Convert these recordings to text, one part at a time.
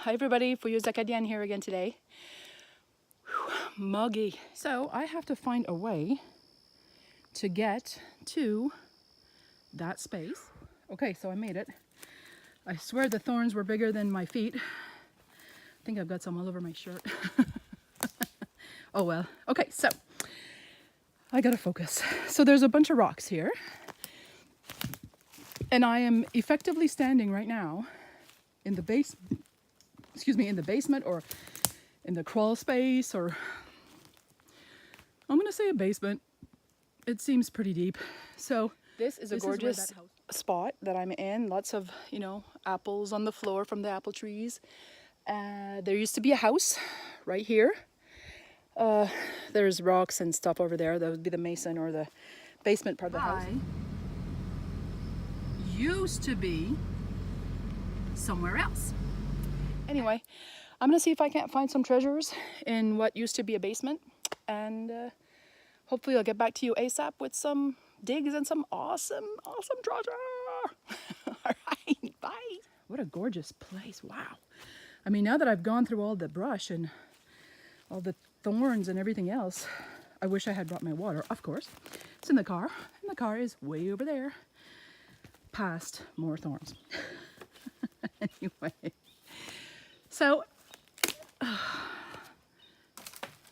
Hi everybody, for you Zakadian here again today. Whew, muggy. So I have to find a way to get to that space. Okay, so I made it. I swear the thorns were bigger than my feet. I think I've got some all over my shirt. Oh well. Okay, so I gotta focus. So there's a bunch of rocks here. And I am effectively standing right now in the in the basement or in the crawl space, or I'm gonna say a basement. It seems pretty deep. So this is a gorgeous spot that I'm in. Lots of, apples on the floor from the apple trees. There used to be a house right here. There's rocks and stuff over there. That would be the mason or the basement part of the house. Used to be somewhere else. Anyway, I'm gonna see if I can't find some treasures in what used to be a basement, and hopefully I'll get back to you ASAP with some digs and some awesome treasure. All right, bye. What a gorgeous place. Wow. I mean, now that I've gone through all the brush and all the thorns and everything else, I wish I had brought my water. Of course, it's in the car, and the car is way over there past more thorns. Anyway, so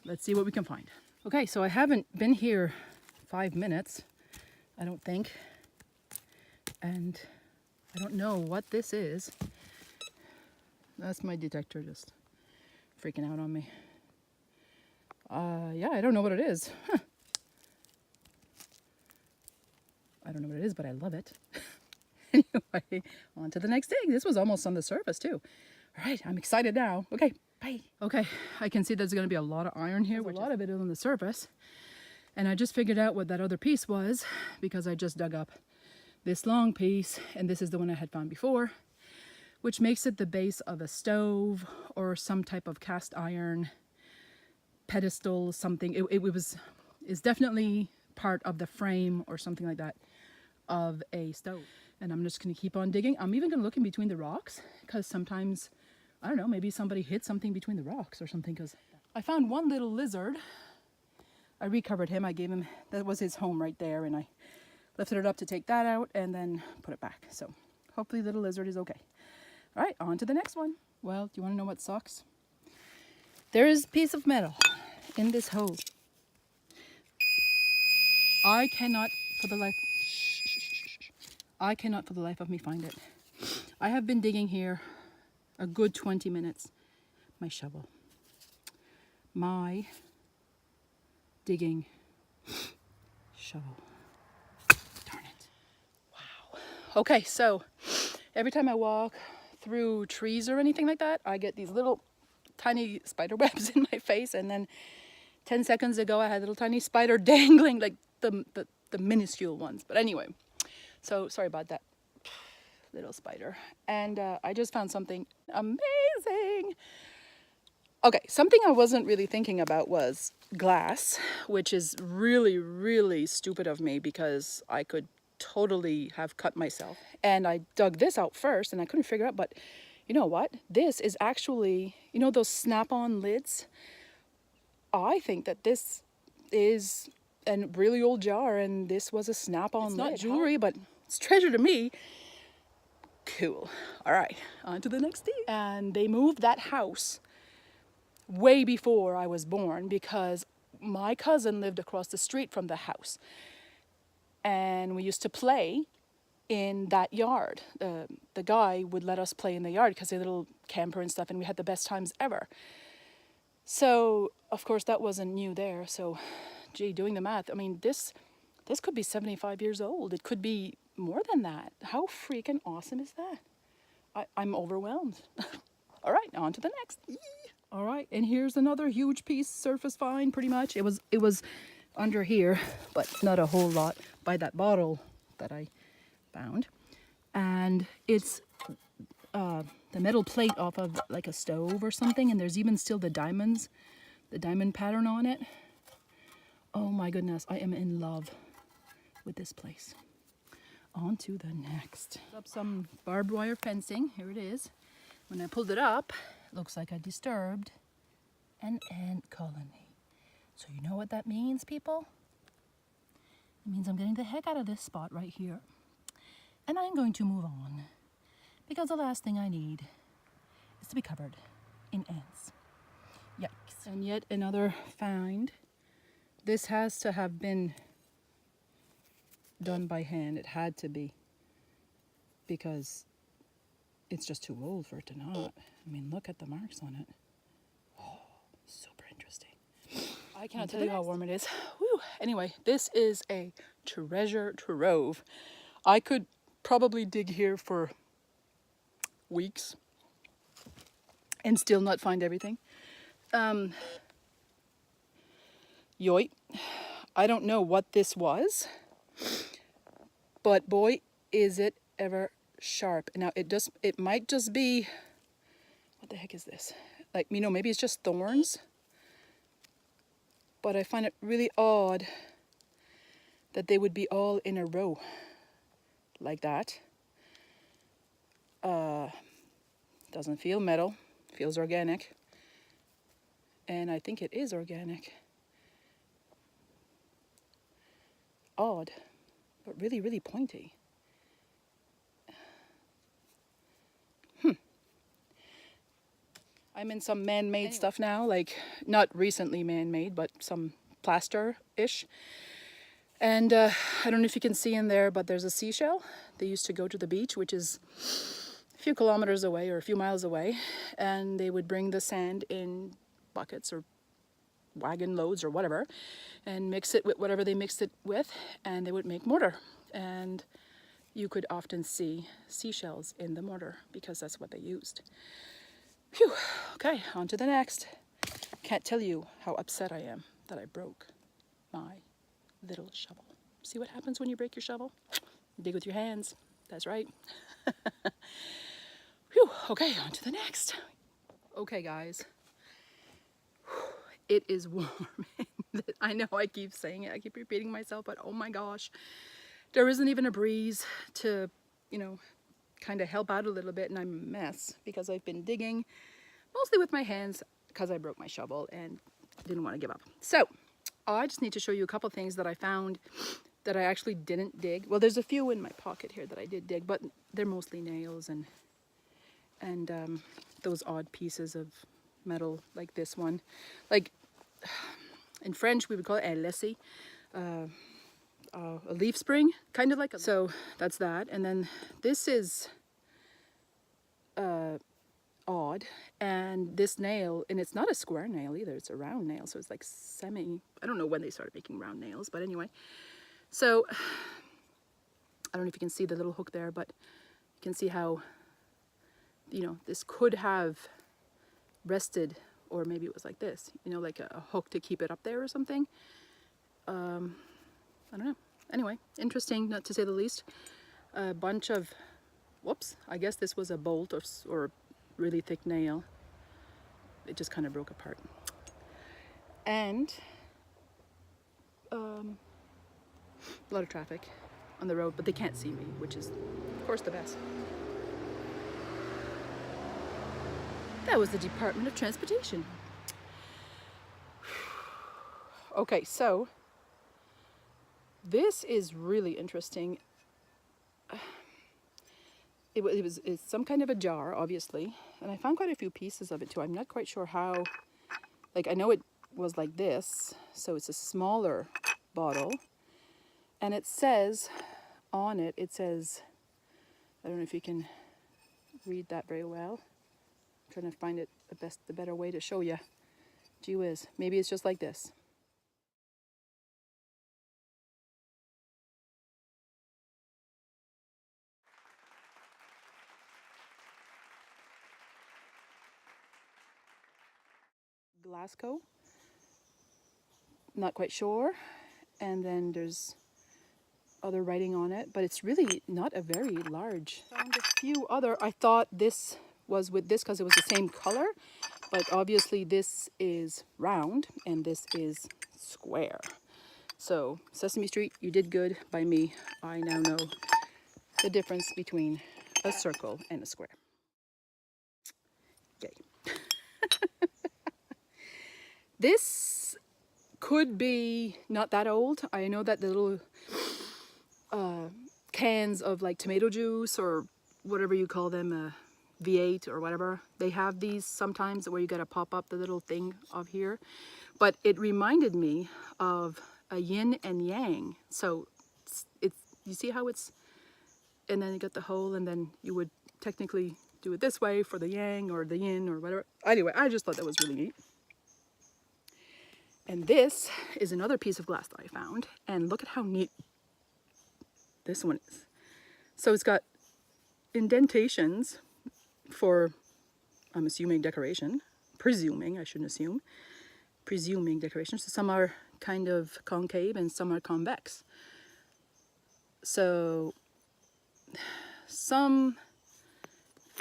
let's see what we can find. Okay, so I haven't been here 5 minutes, I don't think, and I don't know what this is. That's my detector just freaking out on me. Yeah, I don't know what it is. Huh. I don't know what it is, but I love it. Anyway, on to the next dig. This was almost on the surface too. All right, I'm excited now. Okay, bye. Okay, I can see there's going to be a lot of iron here. A lot of it is on the surface. And I just figured out what that other piece was because I just dug up this long piece, and this is the one I had found before, which makes it the base of a stove or some type of cast iron pedestal, something. It's definitely part of the frame or something like that of a stove. And I'm just going to keep on digging. I'm even going to look in between the rocks because sometimes, I don't know, maybe somebody hit something between the rocks or something, because I found one little lizard. I recovered him. I gave him, that was his home right there, and I lifted it up to take that out and then put it back. So hopefully little lizard is okay. All right, on to the next one. Well, do you want to know what sucks? There is a piece of metal in this hole. I cannot for the life of me find it. I have been digging here a good 20 minutes. My shovel. My digging shovel. Darn it. Wow. Okay, so every time I walk through trees or anything like that, I get these little tiny spider webs in my face, and then 10 seconds ago I had a little tiny spider dangling, like the minuscule ones. But anyway, so sorry about that little spider. And I just found something amazing. Okay, something I wasn't really thinking about was glass, which is really, really stupid of me because I could totally have cut myself. And I dug this out first and I couldn't figure out, but you know what? This is actually, those snap-on lids? I think that this is a really old jar and this was a snap-on lid. It's not jewelry, but it's treasure to me. Cool. All right, on to the next thing. And they moved that house way before I was born because my cousin lived across the street from the house. And we used to play in that yard. The guy would let us play in the yard because he had a little camper and stuff, and we had the best times ever. So, of course, that wasn't new there. So, gee, doing the math, I mean, this could be 75 years old. It could be more than that. How freaking awesome is that? I'm overwhelmed. All right, on to the next. All right, and here's another huge piece, surface fine, pretty much. It was under here, but not a whole lot, by that bottle that I found. And it's the metal plate off of like a stove or something, and there's even still the diamond pattern on it. Oh my goodness, I am in love with this place. On to the next. Up some barbed wire fencing. Here it is. When I pulled it up, looks like I disturbed an ant colony. So you know what that means, people? It means I'm getting the heck out of this spot right here. And I'm going to move on, because the last thing I need is to be covered in ants. Yikes. And yet another find. This has to have been done by hand. It had to be, because it's just too old for it to not. I mean, look at the marks on it. Oh, super interesting. I cannot tell you how warm it is. Whew. Anyway, this is a treasure trove. I could probably dig here for weeks and still not find everything. Yoy. I don't know what this was, but boy, is it ever sharp. Now it might just be, what the heck is this? Like, you know, maybe it's just thorns, but I find it really odd that they would be all in a row like that. Doesn't feel metal, feels organic, and I think it is organic. Odd, but really, really pointy. I'm in some man-made stuff now, like not recently man-made, but some plaster-ish. And I don't know if you can see in there, but there's a seashell. They used to go to the beach, which is a few kilometers away or a few miles away, and they would bring the sand in buckets or wagon loads or whatever, and mix it with whatever they mixed it with, and they would make mortar. And you could often see seashells in the mortar because that's what they used. Phew. Okay, on to the next. Can't tell you how upset I am that I broke my little shovel. See what happens when you break your shovel? Dig with your hands. That's right. Phew. Okay, on to the next. Okay, guys. It is warm. I know I keep saying it. I keep repeating myself, but oh my gosh. There isn't even a breeze to, you know, kind of help out a little bit, and I'm a mess because I've been digging mostly with my hands because I broke my shovel and didn't want to give up. So I just need to show you a couple things that I found that I actually didn't dig. Well, there's a few in my pocket here that I did dig, but they're mostly nails and those odd pieces of metal like this one. Like in French we would call it un laissé, a leaf spring, kind of like a... So that's that. And then this is odd, and this nail, and it's not a square nail either, it's a round nail, so it's like semi... I don't know when they started making round nails, but anyway. So I don't know if you can see the little hook there, but you can see how, you know, this could have rested, or maybe it was like this, you know, like a hook to keep it up there or something. I don't know. Anyway, interesting, not to say the least. A bunch of, whoops, I guess this was a bolt or really thick nail. It just kind of broke apart. And a lot of traffic on the road, but they can't see me, which is, of course, the best. That was the Department of Transportation. Okay, so this is really interesting. It's some kind of a jar, obviously, and I found quite a few pieces of it too. I'm not quite sure how, like, I know it was like this, so it's a smaller bottle, and it says on it, it says, I don't know if you can read that very well. I'm trying to find it the better way to show you. Gee whiz, maybe it's just like this. Glasgow, not quite sure, and then there's other writing on it, but it's really not a very large. Found a few other, I thought this was with this because it was the same color, but obviously this is round and this is square. So Sesame Street, you did good by me. I now know the difference between a circle and a square. Yay. This could be not that old. I know that the little cans of like tomato juice or whatever you call them, V8 or whatever, they have these sometimes where you gotta pop up the little thing of here. But it reminded me of a yin and yang. So it's you see how it's, and then you got the hole, and then you would technically do it this way for the yang or the yin or whatever. Anyway, I just thought that was really neat. And this is another piece of glass that I found, and look at how neat this one is. So it's got indentations for, I'm assuming, decoration. Presuming, I shouldn't assume. Presuming decoration. So some are kind of concave and some are convex. So some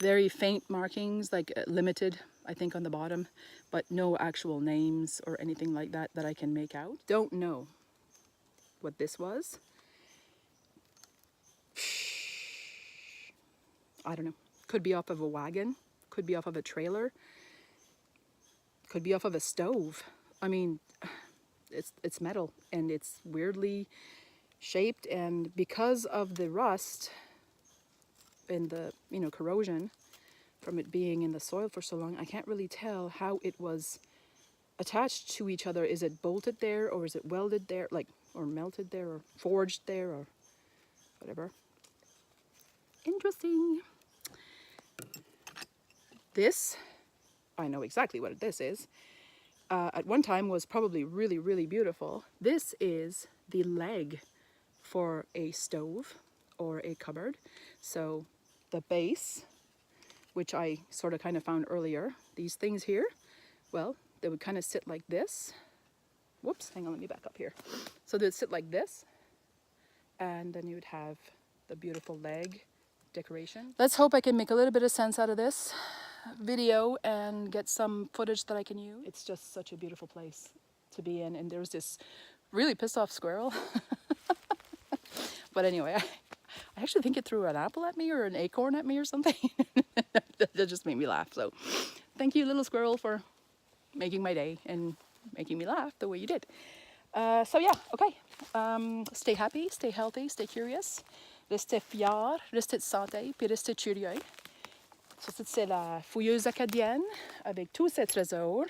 very faint markings, like limited, I think, on the bottom, but no actual names or anything like that that I can make out. Don't know what this was. I don't know. Could be off of a wagon, could be off of a trailer, could be off of a stove. I mean, it's metal and it's weirdly shaped, and because of the rust and the, you know, corrosion from it being in the soil for so long, I can't really tell how it was attached to each other. Is it bolted there, or is it welded there, like, or melted there, or forged there, or whatever. Interesting. This, I know exactly what this is. At one time was probably really, really beautiful. This is the leg for a stove or a cupboard. So the base, which I sort of kind of found earlier, these things here, well, they would kind of sit like this. Whoops, hang on, let me back up here. So they'd sit like this, and then you would have the beautiful leg decoration. Let's hope I can make a little bit of sense out of this video and get some footage that I can use. It's just such a beautiful place to be in, and there's this really pissed off squirrel. But anyway, I actually think it threw an apple at me or an acorn at me or something. That just made me laugh. So thank you, little squirrel, for making my day and making me laugh the way you did. So yeah, okay. Stay happy, stay healthy, stay curious. Restez fiers, restez de santé, puis restez curieux. So c'est la fouilleuse acadienne avec tous ses trésors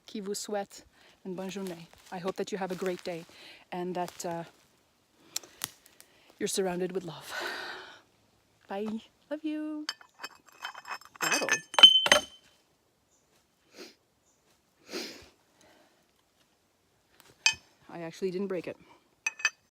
qui vous souhaite une bonne journée. I hope that you have a great day and that you're surrounded with love. Bye. Love you. Bottle. I actually didn't break it.